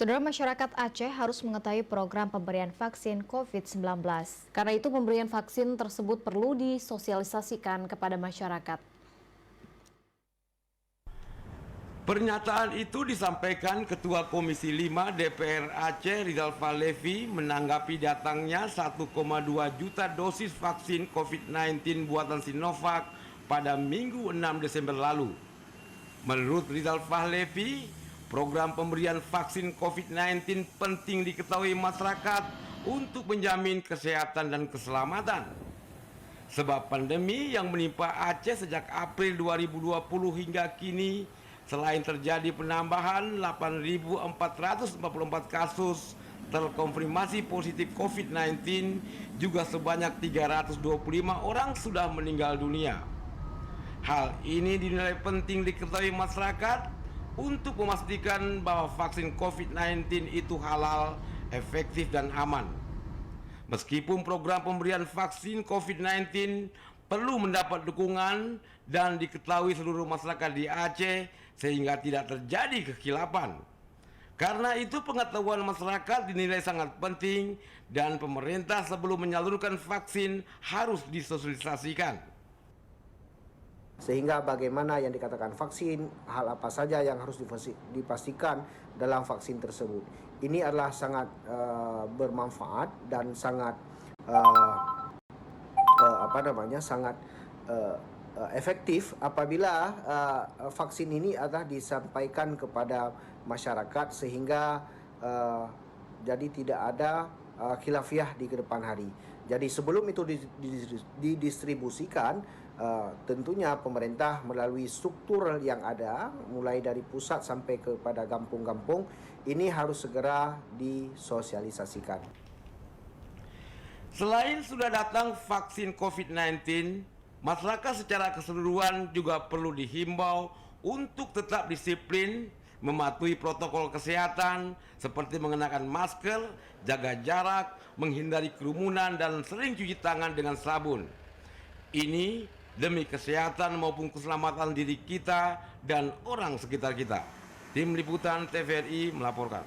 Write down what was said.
Saudara, masyarakat Aceh harus mengetahui program pemberian vaksin COVID-19. Karena itu pemberian vaksin tersebut perlu disosialisasikan kepada masyarakat. Pernyataan itu disampaikan Ketua Komisi 5 DPR Aceh Rizal Falevi menanggapi datangnya 1,2 juta dosis vaksin COVID-19 buatan Sinovac pada Minggu 6 Desember lalu. Menurut Rizal Falevi, program pemberian vaksin COVID-19 penting diketahui masyarakat untuk menjamin kesehatan dan keselamatan. Sebab pandemi yang menimpa Aceh sejak April 2020 hingga kini, selain terjadi penambahan 8.444 kasus terkonfirmasi positif COVID-19, juga sebanyak 325 orang sudah meninggal dunia. Hal ini dinilai penting diketahui masyarakat untuk memastikan bahwa vaksin COVID-19 itu halal, efektif, dan aman. Meskipun program pemberian vaksin COVID-19 perlu mendapat dukungan dan diketahui seluruh masyarakat di Aceh sehingga tidak terjadi kekhilapan. Karena itu pengetahuan masyarakat dinilai sangat penting dan pemerintah sebelum menyalurkan vaksin harus disosialisasikan. Sehingga bagaimana yang dikatakan vaksin, hal apa saja yang harus dipastikan dalam vaksin tersebut. Ini adalah sangat bermanfaat dan sangat sangat efektif apabila vaksin ini adalah disampaikan kepada masyarakat sehingga jadi tidak ada khilafiah di kedepan hari. Jadi sebelum itu didistribusikan, tentunya pemerintah melalui struktur yang ada, mulai dari pusat sampai kepada kampung-kampung, ini harus segera disosialisasikan. Selain sudah datang vaksin COVID-19, masyarakat secara keseluruhan juga perlu dihimbau untuk tetap disiplin, mematuhi protokol kesehatan seperti mengenakan masker, jaga jarak, menghindari kerumunan, dan sering cuci tangan dengan sabun. Ini demi kesehatan maupun keselamatan diri kita dan orang sekitar kita. Tim Liputan TVRI melaporkan.